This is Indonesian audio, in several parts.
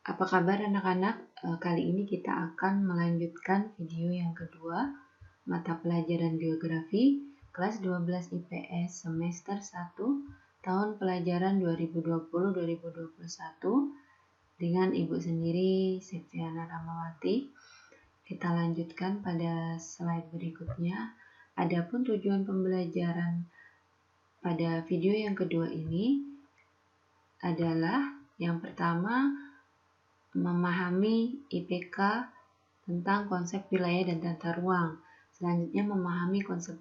Apa kabar anak-anak? Kali ini kita akan melanjutkan video yang kedua, mata pelajaran geografi, kelas 12 IPS semester 1, tahun pelajaran 2020-2021, dengan Ibu sendiri, Septiana Ramawati. Kita lanjutkan pada slide berikutnya. Adapun tujuan pembelajaran pada video yang kedua ini adalah yang pertama, memahami IPK tentang konsep wilayah dan tata ruang. Selanjutnya memahami konsep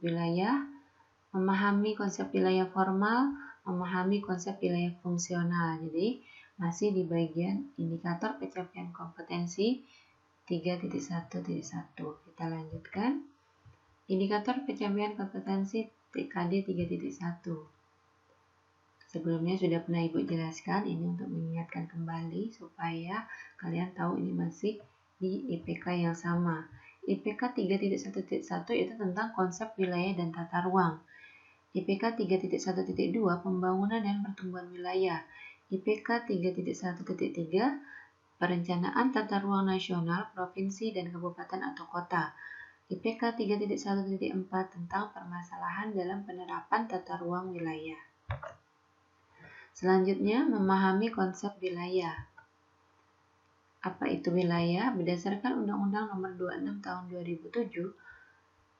wilayah formal, memahami konsep wilayah fungsional. Jadi masih di bagian indikator pencapaian kompetensi 3.1.1. Kita lanjutkan. Indikator pencapaian kompetensi TKD 3.1. Sebelumnya sudah pernah Ibu jelaskan, ini untuk mengingatkan kembali supaya kalian tahu ini masih di IPK yang sama. IPK 3.1.1 itu tentang konsep wilayah dan tata ruang. IPK 3.1.2 pembangunan dan pertumbuhan wilayah. IPK 3.1.3 perencanaan tata ruang nasional, provinsi, dan kabupaten atau kota. IPK 3.1.4 tentang permasalahan dalam penerapan tata ruang wilayah. Selanjutnya, memahami konsep wilayah. Apa itu wilayah? Berdasarkan Undang-Undang Nomor 26 Tahun 2007,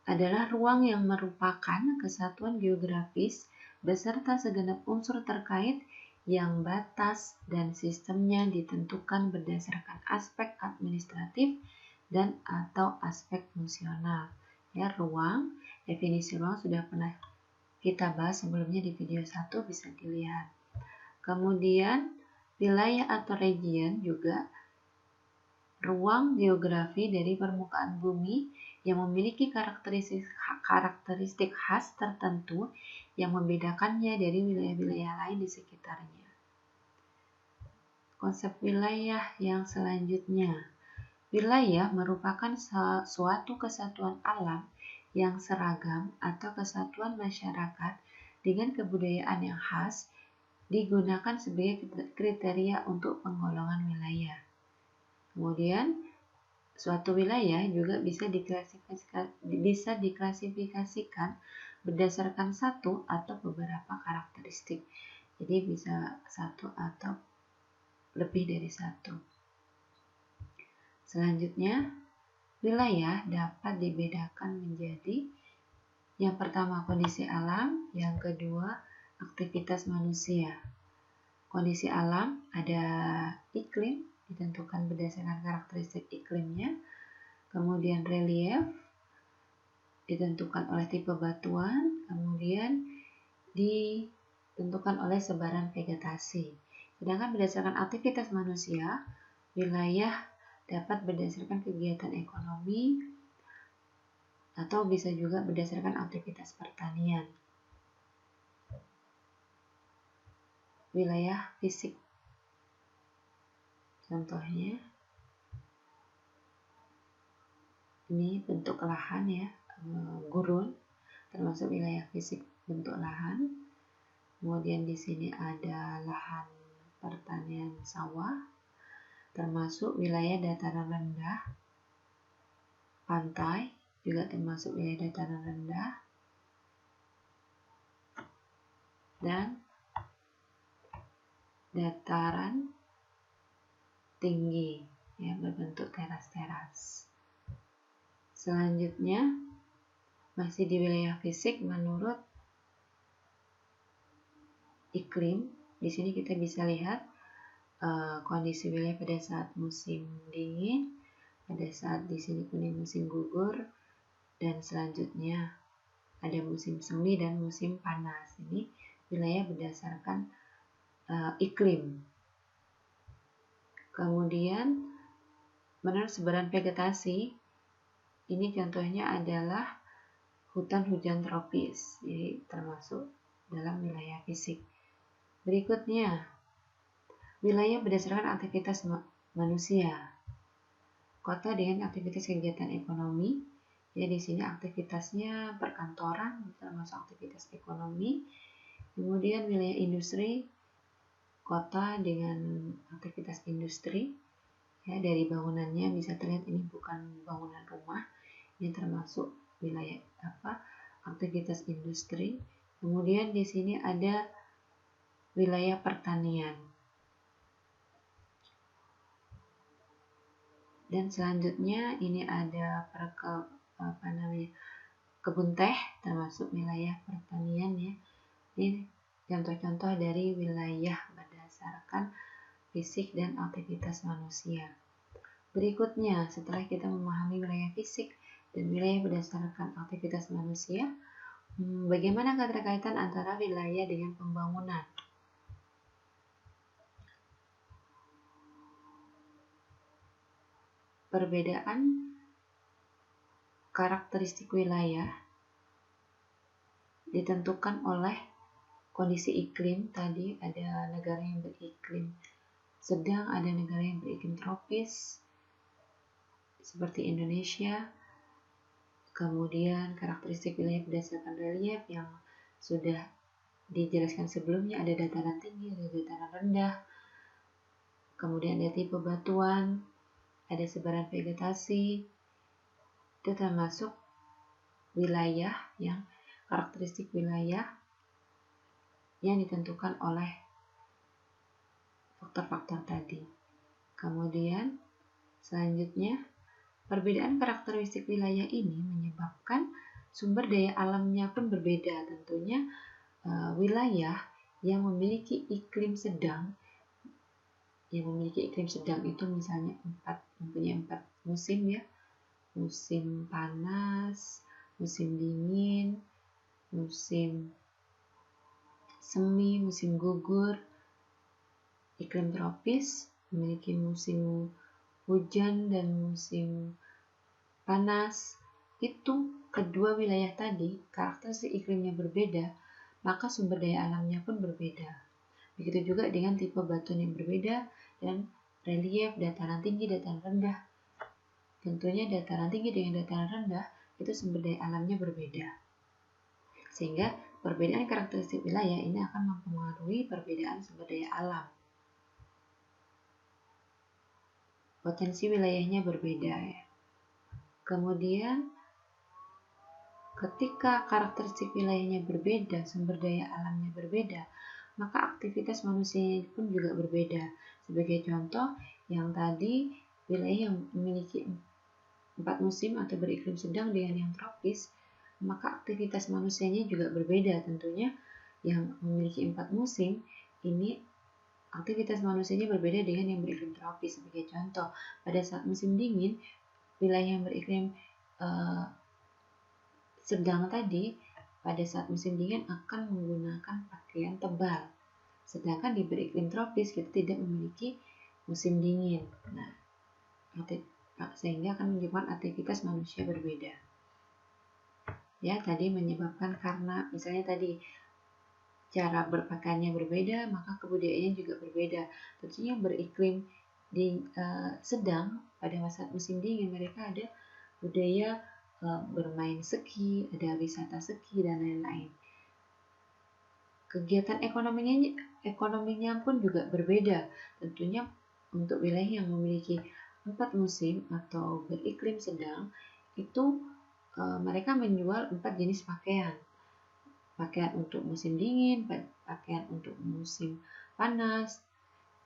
adalah ruang yang merupakan kesatuan geografis beserta segenap unsur terkait yang batas dan sistemnya ditentukan berdasarkan aspek administratif dan atau aspek fungsional. Ya, ruang, definisi ruang sudah pernah kita bahas sebelumnya di video 1, bisa dilihat. Kemudian, wilayah atau region juga ruang geografi dari permukaan bumi yang memiliki karakteristik khas tertentu yang membedakannya dari wilayah-wilayah lain di sekitarnya. Konsep wilayah yang selanjutnya. Wilayah merupakan suatu kesatuan alam yang seragam atau kesatuan masyarakat dengan kebudayaan yang khas digunakan sebagai kriteria untuk penggolongan wilayah. Kemudian, suatu wilayah juga bisa diklasifikasikan berdasarkan satu atau beberapa karakteristik. Jadi bisa satu atau lebih dari satu. Selanjutnya, wilayah dapat dibedakan menjadi yang pertama kondisi alam, yang kedua aktivitas manusia. Kondisi alam ada iklim, ditentukan berdasarkan karakteristik iklimnya. Kemudian relief, ditentukan oleh tipe batuan. Kemudian ditentukan oleh sebaran vegetasi. Sedangkan berdasarkan aktivitas manusia, wilayah dapat berdasarkan kegiatan ekonomi atau bisa juga berdasarkan aktivitas pertanian. Wilayah fisik, contohnya ini bentuk lahan ya, gurun, termasuk wilayah fisik bentuk lahan. Kemudian di sini ada lahan pertanian sawah, termasuk wilayah dataran rendah, pantai juga termasuk wilayah dataran rendah, dan dataran tinggi ya, berbentuk teras-teras. Selanjutnya masih di wilayah fisik menurut iklim. Di sini kita bisa lihat kondisi wilayah pada saat musim dingin, pada saat di sini kuning musim gugur, dan selanjutnya ada musim semi dan musim panas. Ini wilayah berdasarkan iklim. Kemudian menurut sebaran vegetasi, ini contohnya adalah hutan hujan tropis, jadi termasuk dalam wilayah fisik. Berikutnya, wilayah berdasarkan aktivitas manusia. Kota dengan aktivitas kegiatan ekonomi, ya di sini aktivitasnya perkantoran termasuk aktivitas ekonomi. Kemudian wilayah industri, kota dengan aktivitas industri. Ya, dari bangunannya bisa terlihat ini bukan bangunan rumah, ini termasuk wilayah aktivitas industri. Kemudian di sini ada wilayah pertanian. Dan selanjutnya ini ada kebun teh, termasuk wilayah pertanian ya. Ini contoh-contoh dari wilayah berdasarkan fisik dan aktivitas manusia. Berikutnya, setelah kita memahami wilayah fisik dan wilayah berdasarkan aktivitas manusia, bagaimana keterkaitan antara wilayah dengan pembangunan? Perbedaan karakteristik wilayah ditentukan oleh kondisi iklim. Tadi ada negara yang beriklim sedang, ada negara yang beriklim tropis seperti Indonesia. Kemudian karakteristik wilayah berdasarkan relief yang sudah dijelaskan sebelumnya, ada dataran tinggi, ada dataran rendah. Kemudian ada tipe batuan, ada sebaran vegetasi. Itu termasuk wilayah yang karakteristik wilayah yang ditentukan oleh faktor-faktor tadi. Kemudian selanjutnya, perbedaan karakteristik wilayah ini menyebabkan sumber daya alamnya pun berbeda. Tentunya wilayah yang memiliki iklim sedang, itu misalnya mempunyai 4 musim ya, musim panas, musim dingin, musim semi, musim gugur. Iklim tropis memiliki musim hujan dan musim panas. Itu kedua wilayah tadi karakteristik iklimnya berbeda, maka sumber daya alamnya pun berbeda. Begitu juga dengan tipe batuan yang berbeda dan relief, dataran tinggi, dataran rendah. Tentunya dataran tinggi dengan dataran rendah itu sumber daya alamnya berbeda. Sehingga perbedaan karakteristik wilayah ini akan mempengaruhi perbedaan sumber daya alam. Potensi wilayahnya berbeda ya. Kemudian ketika karakteristik wilayahnya berbeda, sumber daya alamnya berbeda, maka aktivitas manusia pun juga berbeda. Sebagai contoh, yang tadi wilayah yang memiliki 4 musim atau beriklim sedang dengan yang tropis, maka aktivitas manusianya juga berbeda. Tentunya yang memiliki 4 musim ini aktivitas manusianya berbeda dengan yang beriklim tropis. Sebagai contoh, pada saat musim dingin, wilayah yang beriklim sedang tadi pada saat musim dingin akan menggunakan pakaian tebal. Sedangkan di beriklim tropis kita tidak memiliki musim dingin. Nah, sehingga akan menyebabkan aktivitas manusia berbeda. Ya, tadi menyebabkan karena misalnya tadi cara berpakaiannya berbeda, maka kebudayaannya juga berbeda. Tentunya beriklim sedang pada masa musim dingin mereka ada budaya bermain ski, ada wisata ski dan lain-lain. Kegiatan ekonominya pun juga berbeda. Tentunya untuk wilayah yang memiliki 4 musim atau beriklim sedang itu mereka menjual 4 jenis pakaian. Pakaian untuk musim dingin, pakaian untuk musim panas,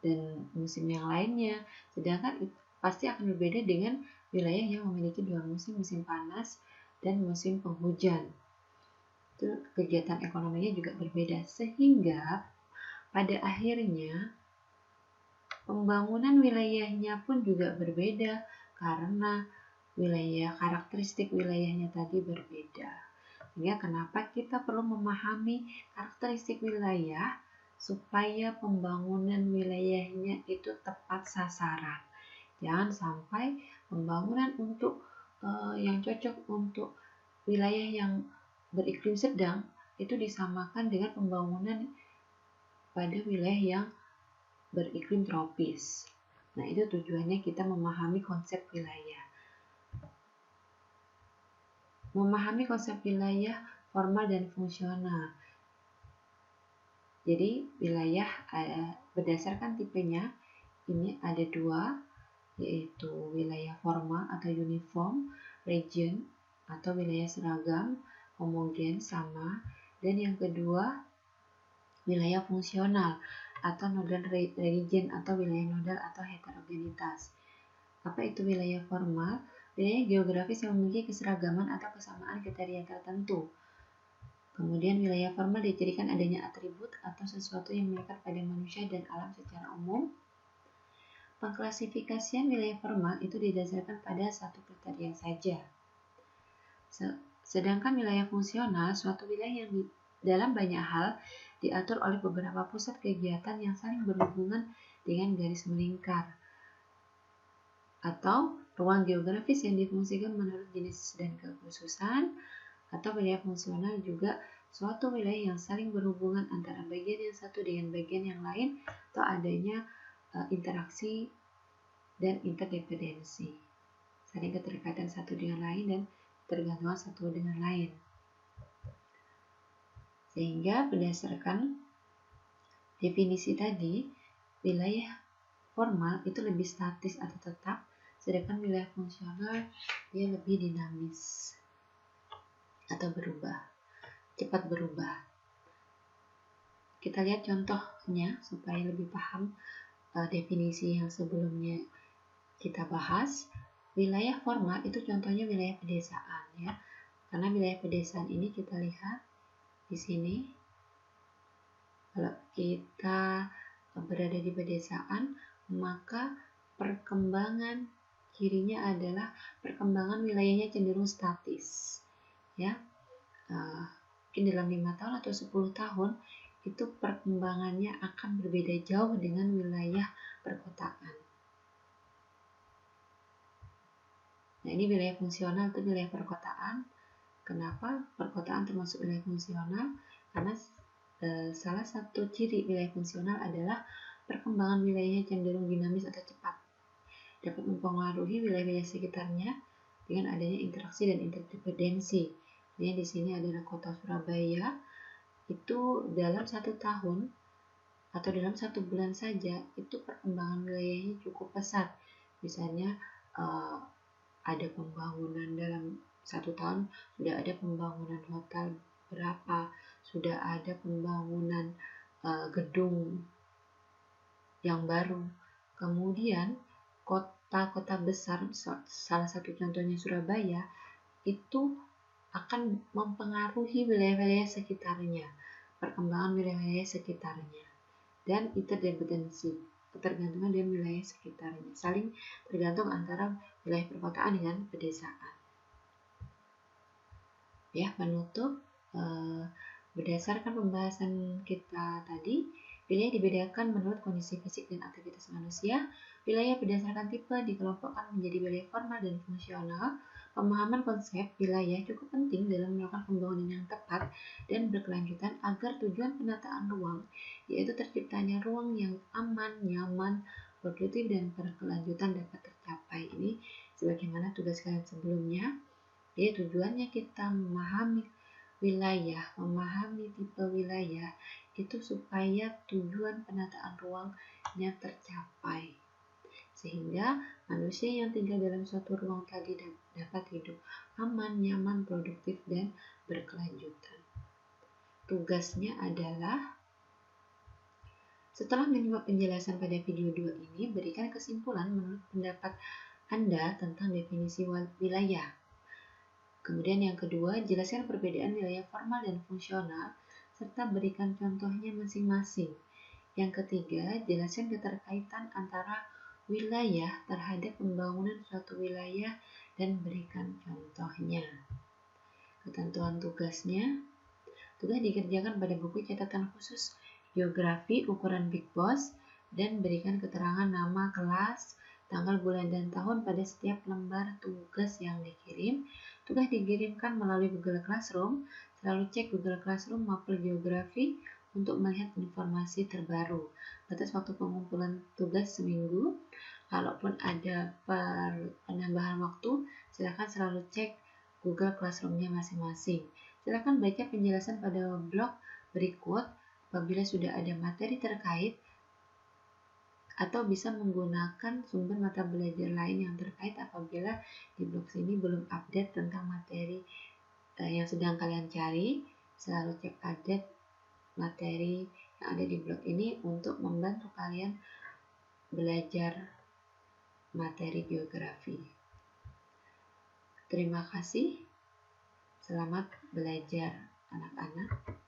dan musim yang lainnya. Sedangkan pasti akan berbeda dengan wilayah yang memiliki 2 musim, musim panas dan musim penghujan. Itu kegiatan ekonominya juga berbeda. Sehingga pada akhirnya pembangunan wilayahnya pun juga berbeda karena karakteristik wilayahnya tadi berbeda. Sehingga kenapa kita perlu memahami karakteristik wilayah supaya pembangunan wilayahnya itu tepat sasaran. Jangan sampai pembangunan untuk yang cocok untuk wilayah yang beriklim sedang itu disamakan dengan pembangunan pada wilayah yang beriklim tropis. Nah, itu tujuannya kita memahami konsep wilayah. Memahami konsep wilayah formal dan fungsional. Jadi wilayah berdasarkan tipenya ini ada 2. yaitu wilayah formal atau uniform, region atau wilayah seragam, homogen, sama, dan yang kedua wilayah fungsional atau nodal region atau wilayah nodal atau heterogenitas. Apa itu wilayah formal? Wilayah geografis yang memiliki keseragaman atau kesamaan kriteria tertentu. Kemudian wilayah formal dicirikan adanya atribut atau sesuatu yang melekat pada manusia dan alam secara umum. Pengklasifikasian wilayah formal itu didasarkan pada satu kriteria saja. Sedangkan wilayah fungsional, suatu wilayah yang dalam banyak hal diatur oleh beberapa pusat kegiatan yang saling berhubungan dengan garis melingkar, atau ruang geografis yang difungsikan menurut jenis dan kekhususan. Atau wilayah fungsional juga suatu wilayah yang saling berhubungan antara bagian yang satu dengan bagian yang lain atau adanya interaksi dan interdependensi, saling keterkaitan satu dengan lain dan tergantungan satu dengan lain. Sehingga berdasarkan definisi tadi, wilayah formal itu lebih statis atau tetap, sedangkan wilayah fungsional dia lebih dinamis atau berubah, cepat berubah. Kita lihat contohnya supaya lebih paham definisi yang sebelumnya kita bahas. Wilayah formal itu contohnya wilayah pedesaan ya. Karena wilayah pedesaan ini kita lihat di sini. Kalau kita berada di pedesaan, maka perkembangan cirinya adalah perkembangan wilayahnya cenderung statis. Ya, mungkin dalam 5 tahun atau 10 tahun itu perkembangannya akan berbeda jauh dengan wilayah perkotaan. Nah, ini wilayah fungsional itu wilayah perkotaan. Kenapa perkotaan termasuk wilayah fungsional? Karena salah satu ciri wilayah fungsional adalah perkembangan wilayahnya cenderung dinamis atau cepat, dapat mempengaruhi wilayah-wilayah sekitarnya dengan adanya interaksi dan interdependensi. Jadi di sini adalah kota Surabaya, itu dalam 1 tahun atau dalam 1 bulan saja itu perkembangan wilayahnya cukup pesat. Misalnya ada pembangunan dalam 1 tahun, sudah ada pembangunan hotel berapa, sudah ada pembangunan gedung yang baru. Kemudian kota-kota besar, salah satu contohnya Surabaya, itu akan mempengaruhi wilayah-wilayah sekitarnya, perkembangan wilayah-wilayah sekitarnya, dan interdependensi, ketergantungan dengan wilayah sekitarnya, saling tergantung antara wilayah perkotaan dengan pedesaan. Ya, penutup, berdasarkan pembahasan kita tadi, wilayah dibedakan menurut kondisi fisik dan aktivitas manusia. Wilayah berdasarkan tipe dikelompokkan menjadi wilayah formal dan fungsional. Pemahaman konsep wilayah cukup penting dalam melakukan pembangunan yang tepat dan berkelanjutan agar tujuan penataan ruang, yaitu terciptanya ruang yang aman, nyaman, produktif, dan berkelanjutan dapat tercapai. Ini sebagaimana tugas kalian sebelumnya. Jadi tujuannya kita memahami wilayah, memahami tipe wilayah itu supaya tujuan penataan ruangnya tercapai, sehingga manusia yang tinggal dalam suatu ruang tadi dapat hidup aman, nyaman, produktif, dan berkelanjutan. Tugasnya adalah, setelah menyimak penjelasan pada video 2 ini, berikan kesimpulan menurut pendapat Anda tentang definisi wilayah. Kemudian yang kedua, jelaskan perbedaan wilayah formal dan fungsional, serta berikan contohnya masing-masing. Yang ketiga, jelaskan keterkaitan antara wilayah terhadap pembangunan suatu wilayah dan berikan contohnya. Ketentuan tugasnya, tugas dikerjakan pada buku catatan khusus geografi ukuran Big Boss dan berikan keterangan nama kelas, tanggal, bulan, dan tahun pada setiap lembar tugas yang dikirim. Tugas dikirimkan melalui Google Classroom. Selalu cek Google Classroom mapel geografi untuk melihat informasi terbaru. Batas waktu pengumpulan tugas seminggu. Kalaupun ada penambahan waktu, silakan selalu cek Google Classroom-nya masing-masing. Silakan baca penjelasan pada blog berikut. Apabila sudah ada materi terkait atau bisa menggunakan sumber mata belajar lain yang terkait apabila di blog sini belum update tentang materi yang sedang kalian cari. Selalu cek update materi yang ada di blog ini untuk membantu kalian belajar materi geografi. Terima kasih. Selamat belajar anak-anak.